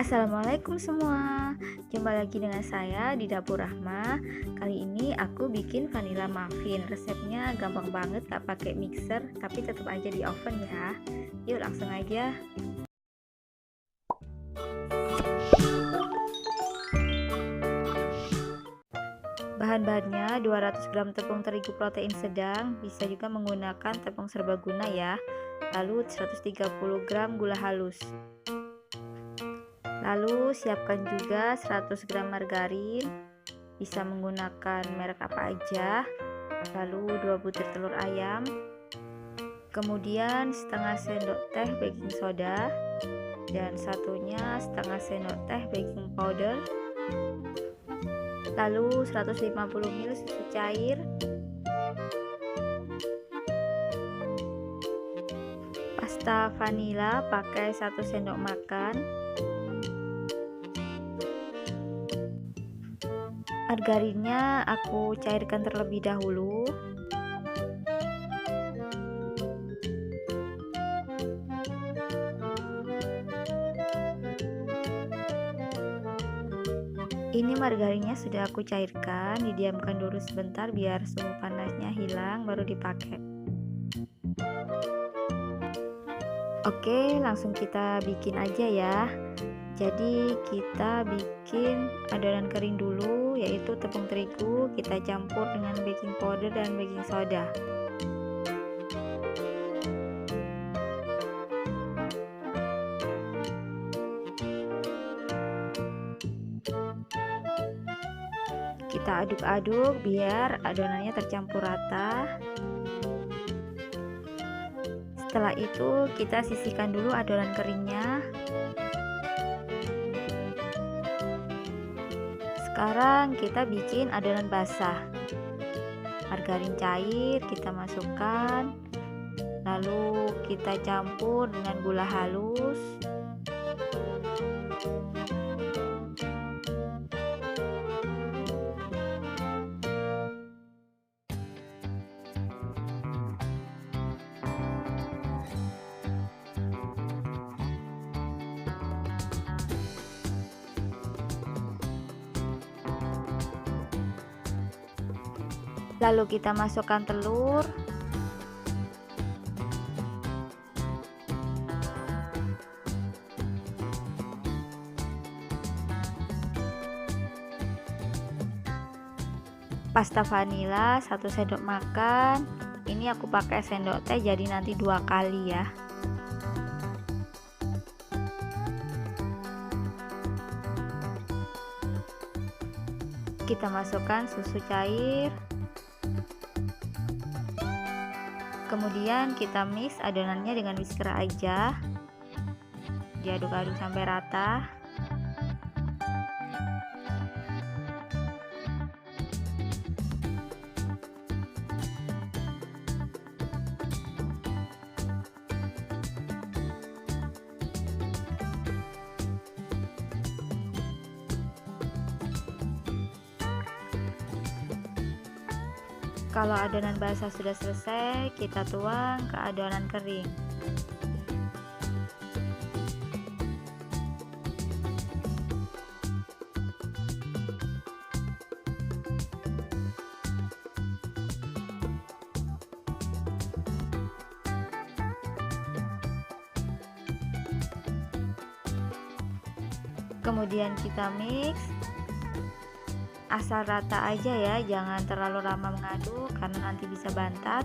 Assalamualaikum semua. Jumpa lagi dengan saya di Dapur Rahma. Kali ini aku bikin vanilla muffin. Resepnya gampang banget, gak pakai mixer, tapi tetap aja di oven ya. Yuk langsung aja. Bahan-bahannya 200 gram tepung terigu protein sedang, bisa juga menggunakan tepung serbaguna ya. Lalu 130 gram gula halus. Lalu siapkan juga 100 gram margarin, bisa menggunakan merek apa aja. Lalu 2 butir telur ayam, kemudian setengah sendok teh baking soda, dan satunya setengah sendok teh baking powder. Lalu 150 ml susu cair, pasta vanila pakai 1 sendok makan, margarinnya aku cairkan terlebih dahulu. Ini margarinnya sudah aku cairkan, didiamkan dulu sebentar biar suhu panasnya hilang baru dipakai. Oke, langsung kita bikin aja ya. Jadi kita bikin adonan kering dulu, yaitu tepung terigu kita campur dengan baking powder dan baking soda. Kita aduk-aduk biar adonannya tercampur rata. Setelah itu kita sisihkan dulu adonan keringnya. Sekarang kita bikin adonan basah. Margarin cair kita masukkan, lalu kita campur dengan gula halus. Lalu kita masukkan telur. Pasta vanila 1 sendok makan. Ini aku pakai sendok teh jadi nanti 2 kali ya. Kita masukkan susu cair. Kemudian kita mix adonannya dengan whisker aja, diaduk-aduk sampai rata. Kalau adonan basah sudah selesai, kita tuang ke adonan kering. Kemudian kita mix. Asal rata aja ya, jangan terlalu lama mengaduk karena nanti bisa bantat.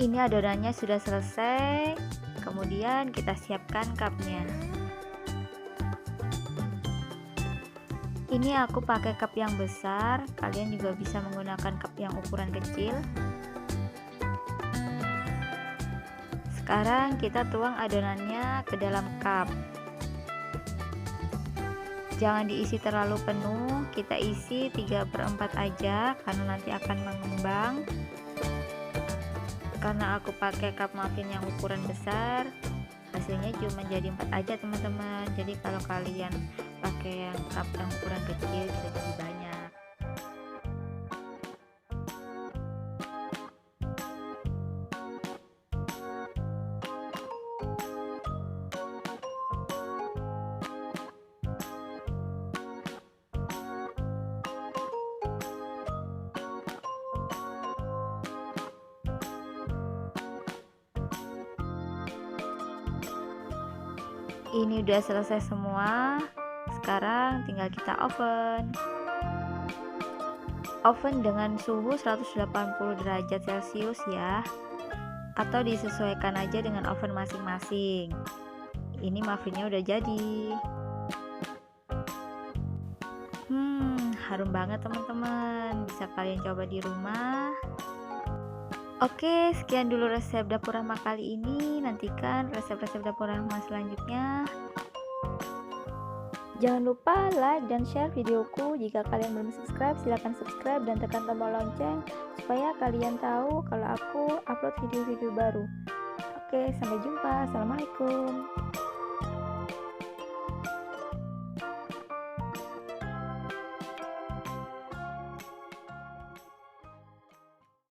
Ini adonannya sudah selesai, kemudian kita siapkan cupnya. Ini aku pakai cup yang besar, kalian juga bisa menggunakan cup yang ukuran kecil. Sekarang kita tuang adonannya ke dalam cup. Jangan diisi terlalu penuh, kita isi 3/4 aja karena nanti akan mengembang. Karena aku pakai cup muffin yang ukuran besar, hasilnya cuma jadi 4 aja teman-teman. Jadi kalau kalian pakai yang cup yang ukuran kecil bisa jadi banyak. Ini udah selesai semua. Sekarang tinggal kita oven dengan suhu 180 derajat celcius ya, atau disesuaikan aja dengan oven masing-masing. Ini muffinnya udah jadi. Harum banget teman-teman, bisa kalian coba di rumah. Oke, sekian dulu resep dapur Rahma kali ini. Nantikan resep-resep dapur Rahma selanjutnya. Jangan lupa like dan share videoku. Jika kalian belum subscribe, silahkan subscribe dan tekan tombol lonceng supaya kalian tahu kalau aku upload video-video baru. Oke, sampai jumpa. Assalamualaikum.